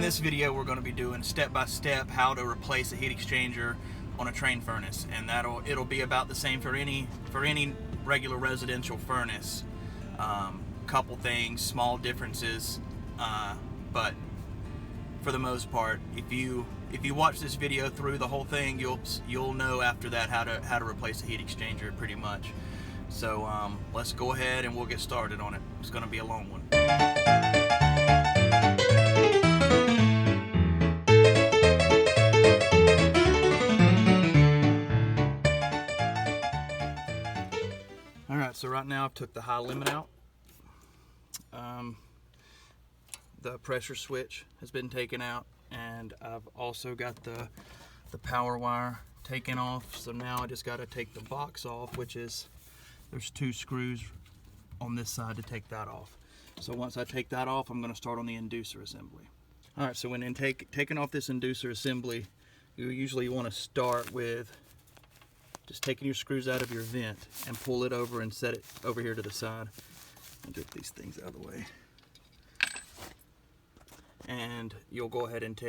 this video we're going to be doing step by step how to replace a heat exchanger on a train furnace, and it'll be about the same for any regular residential furnace. Couple things, small differences, but for the most part, if you watch this video through the whole thing, you'll know after that how to replace a heat exchanger pretty much. So let's go ahead and we'll get started on it. It's going to be a long one. Alright, so right now I've took the high limit out. The pressure switch has been taken out, and I've also got the power wire taken off. So now I just got to take the box off, which is, there's 2 screws on this side to take that off. So once I take that off, I'm going to start on the inducer assembly. Alright, so when taking off this inducer assembly, you usually want to start with just taking your screws out of your vent and pull it over and set it over here to the side. And get these things out of the way. And you'll go ahead and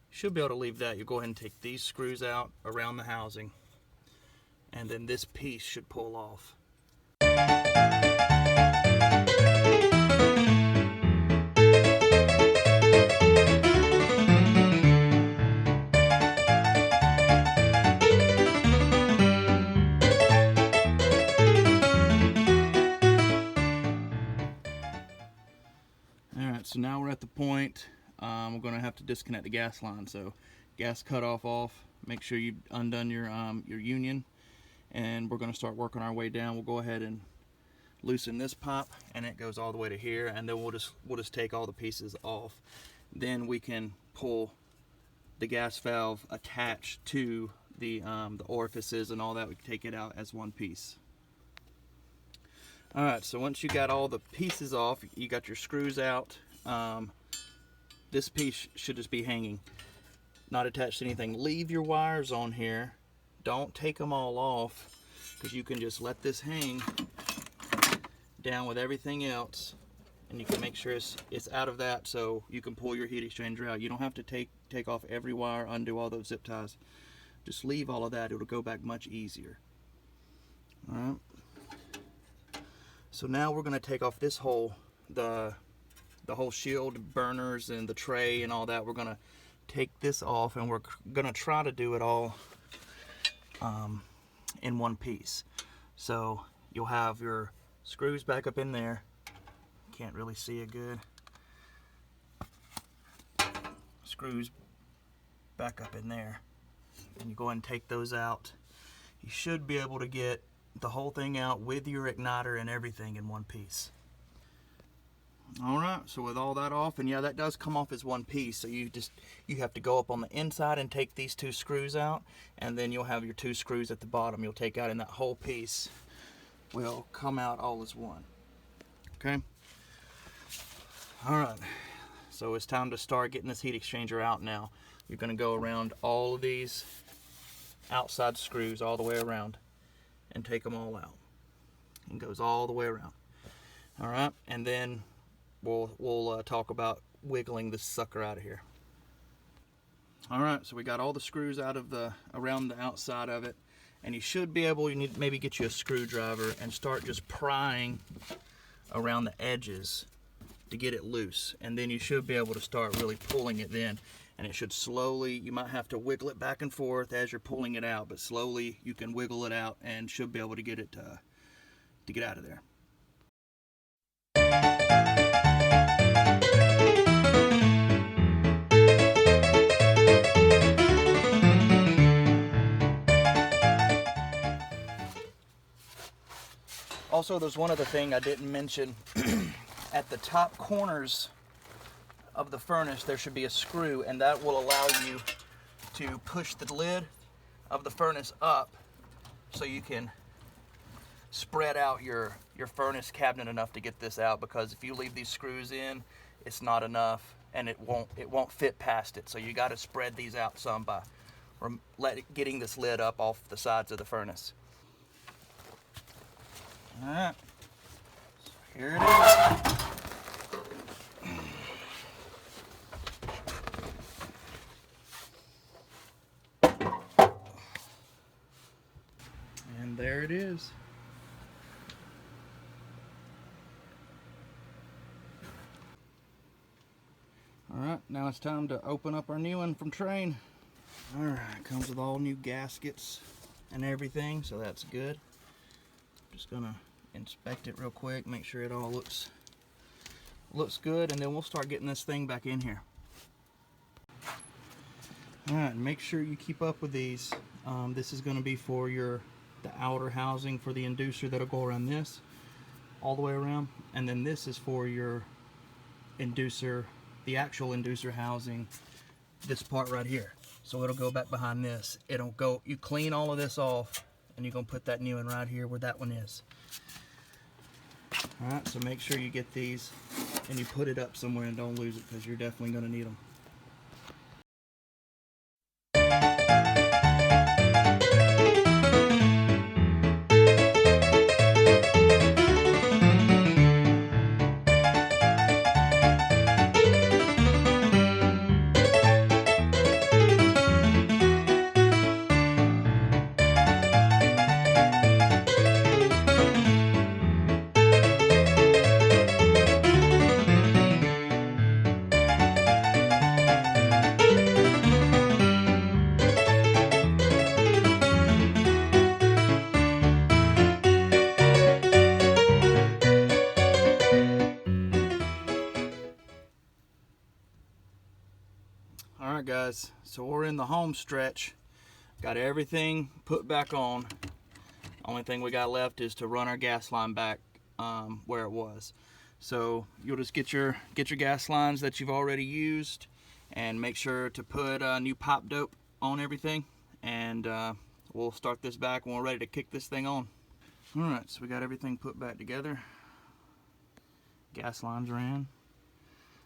should be able to leave that. You'll go ahead and take these screws out around the housing, and then this piece should pull off. Alright, so now we're at the point we're going to have to disconnect the gas line. So gas cutoff off, make sure you've undone your union, and we're going to start working our way down. We'll go ahead and loosen this pipe, and it goes all the way to here, and then we'll just take all the pieces off. Then we can pull the gas valve attached to the orifices and all that. We can take it out as one piece. Alright, so once you got all the pieces off, you got your screws out, this piece should just be hanging, not attached to anything. Leave your wires on here. Don't take them all off, because you can just let this hang down with everything else, and you can make sure it's out of that so you can pull your heat exchanger out. You don't have to take off every wire, undo all those zip ties. Just leave all of that. It'll go back much easier. Alright. So now we're going to take off this whole, the whole shield burners and the tray and all that. We're going to take this off, and we're going to try to do it all in one piece. So you'll have your screws back up in there. Can't really see it good. Screws back up in there, and you go ahead and take those out. You should be able to get the whole thing out with your igniter and everything in one piece. Alright, so with all that off, and yeah, that does come off as one piece, so you have to go up on the inside and take these 2 screws out, and then you'll have your 2 screws at the bottom you'll take out, and that whole piece will come out all as one. Okay? Alright, so it's time to start getting this heat exchanger out now. You're going to go around all of these outside screws all the way around and take them all out. It goes all the way around. Alright, and then we'll talk about wiggling this sucker out of here. Alright, so we got all the screws out of around the outside of it, and you should be able, you need to maybe get you a screwdriver and start just prying around the edges to get it loose, and then you should be able to start really pulling it then, and it should slowly, you might have to wiggle it back and forth as you're pulling it out, but slowly you can wiggle it out and should be able to get it to get out of there. Also, there's one other thing I didn't mention. At the top corners of the furnace, there should be a screw, and that will allow you to push the lid of the furnace up so you can spread out your furnace cabinet enough to get this out, because if you leave these screws in, it's not enough, and it won't fit past it. So you got to spread these out some by getting this lid up off the sides of the furnace. Alright, so here it is. there it is. Alright, now it's time to open up our new one from Train. Alright, comes with all new gaskets and everything, so that's good. Just gonna inspect it real quick, make sure it all looks good, and then we'll start getting this thing back in here. Alright, make sure you keep up with these. This is going to be for the outer housing for the inducer that'll go around this all the way around, and then this is for your inducer, the actual inducer housing, this part right here. So it'll go back behind this. It'll go, you clean all of this off, and you're going to put that new one right here where that one is. Alright, so make sure you get these and you put it up somewhere and don't lose it, because you're definitely going to need them. Alright guys, so we're in the home stretch. Got everything put back on. Only thing we got left is to run our gas line back where it was. So you'll just get your gas lines that you've already used, and make sure to put new pipe dope on everything, and we'll start this back when we're ready to kick this thing on. Alright, so we got everything put back together. Gas lines are in.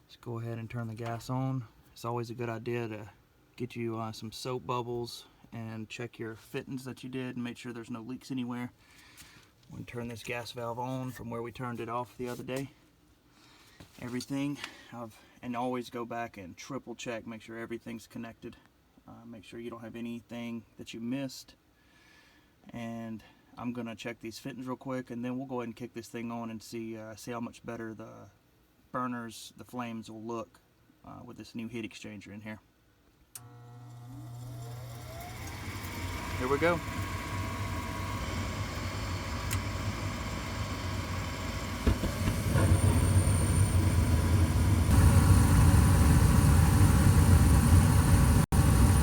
Let's go ahead and turn the gas on. It's always a good idea to get you some soap bubbles and check your fittings that you did and make sure there's no leaks anywhere. We're going to turn this gas valve on from where we turned it off the other day. Everything, and always go back and triple check, make sure everything's connected. Make sure you don't have anything that you missed. And I'm going to check these fittings real quick, and then we'll go ahead and kick this thing on and see how much better the burners, the flames will look with this new heat exchanger in here. Here we go.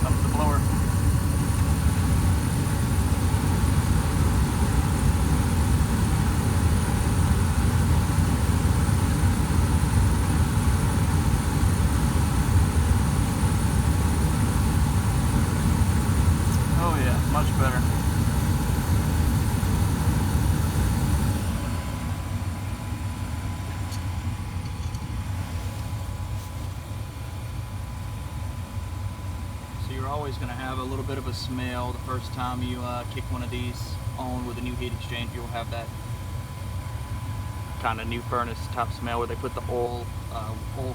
Comes the blower. Much better. So you're always going to have a little bit of a smell the first time you kick one of these on with a new heat exchanger. You'll have that kind of new furnace type smell where they put the oil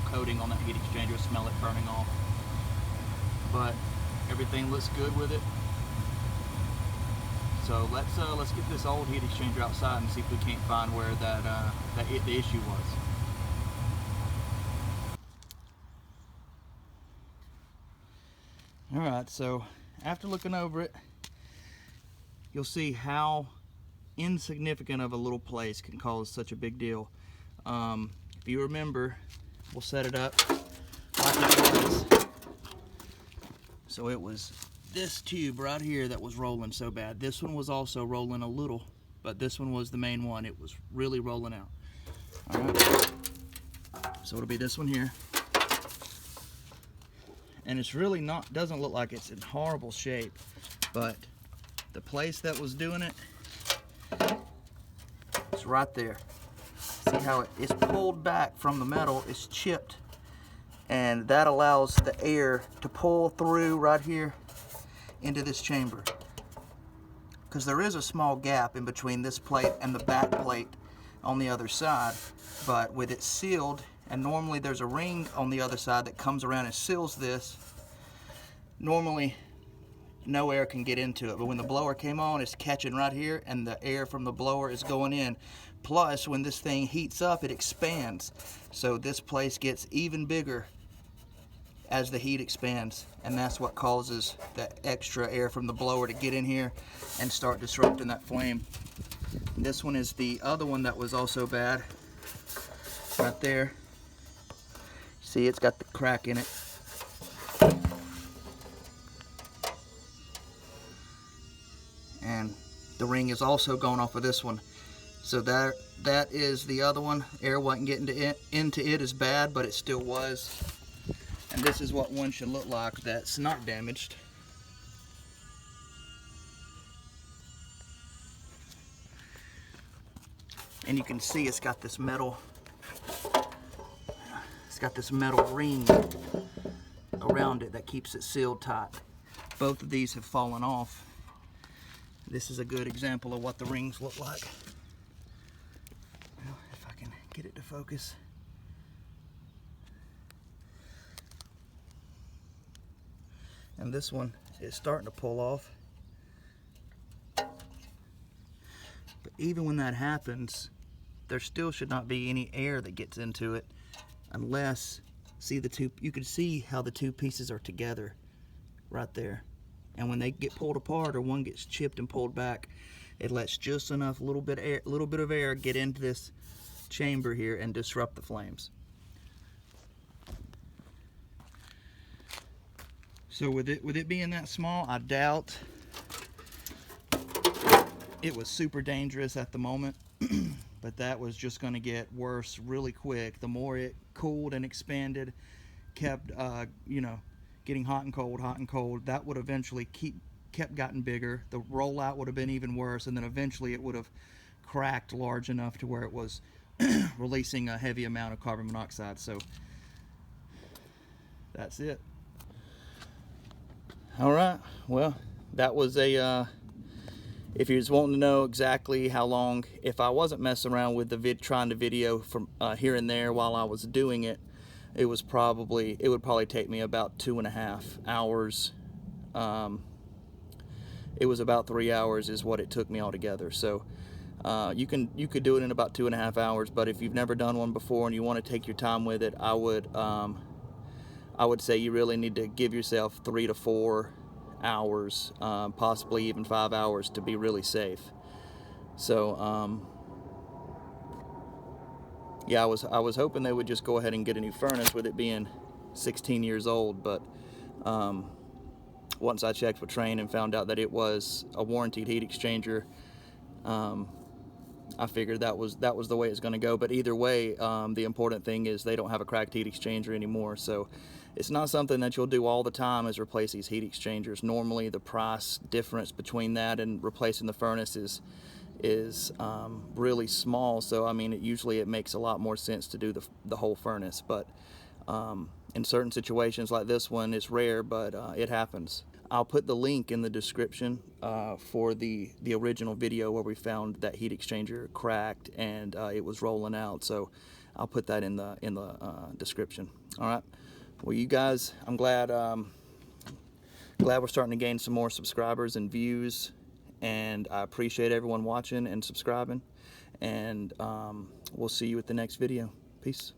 coating on that heat exchanger, smell it burning off. But everything looks good with it. So let's get this old heat exchanger outside and see if we can't find where the issue was. Alright, so after looking over it, you'll see how insignificant of a little place can cause such a big deal. If you remember, we'll set it up like it was. So it was this tube right here that was rolling so bad. This one was also rolling a little, but this one was the main one. It was really rolling out. All right, so it'll be this one here, and it's really not, doesn't look like it's in horrible shape, but the place that was doing it, it's right there. See how it is pulled back from the metal, it's chipped, and that allows the air to pull through right here into this chamber, because there is a small gap in between this plate and the back plate on the other side, but with it sealed, and normally there's a ring on the other side that comes around and seals this. Normally no air can get into it. But when the blower came on, it's catching right here, and the air from the blower is going in. Plus, when this thing heats up, it expands. So this place gets even bigger as the heat expands, and that's what causes the extra air from the blower to get in here and start disrupting that flame. This one is the other one that was also bad. Right there. See, it's got the crack in it. And the ring is also going off of this one. So that is the other one. Air wasn't getting into it as bad, but it still was. And this is what one should look like that's not damaged. And you can see it's got this metal ring around it that keeps it sealed tight. Both of these have fallen off. This is a good example of what the rings look like. Well, if I can get it to focus. And this one is starting to pull off. But even when that happens, there still should not be any air that gets into it unless, see the two, you can see how the two pieces are together right there. And when they get pulled apart or one gets chipped and pulled back, it lets just enough little bit of air get into this chamber here and disrupt the flames. So with it being that small, I doubt it was super dangerous at the moment, but that was just going to get worse really quick. The more it cooled and expanded, kept getting hot and cold, that would eventually kept gotten bigger. The rollout would have been even worse, and then eventually it would have cracked large enough to where it was releasing a heavy amount of carbon monoxide. So that's it. All right, well, that was a if you're just wanting to know exactly how long, if I wasn't messing around with the trying to video from here and there while I was doing it, it would probably take me about 2.5 hours. It was about 3 hours is what it took me altogether. So you could do it in about 2.5 hours, but if you've never done one before and you want to take your time with it, I would say you really need to give yourself 3 to 4 hours, possibly even 5 hours to be really safe. So yeah, I was hoping they would just go ahead and get a new furnace with it being 16 years old, but once I checked with Trane and found out that it was a warranted heat exchanger, I figured that was the way it's going to go. But either way, the important thing is they don't have a cracked heat exchanger anymore. So it's not something that you'll do all the time, is replace these heat exchangers. Normally the price difference between that and replacing the furnace is really small. So I mean, usually it makes a lot more sense to do the whole furnace. But in certain situations like this one, it's rare, but it happens. I'll put the link in the description for the original video where we found that heat exchanger cracked and it was rolling out. So I'll put that in the description. All right. Well, you guys, I'm glad we're starting to gain some more subscribers and views, and I appreciate everyone watching and subscribing. And we'll see you at the next video. Peace.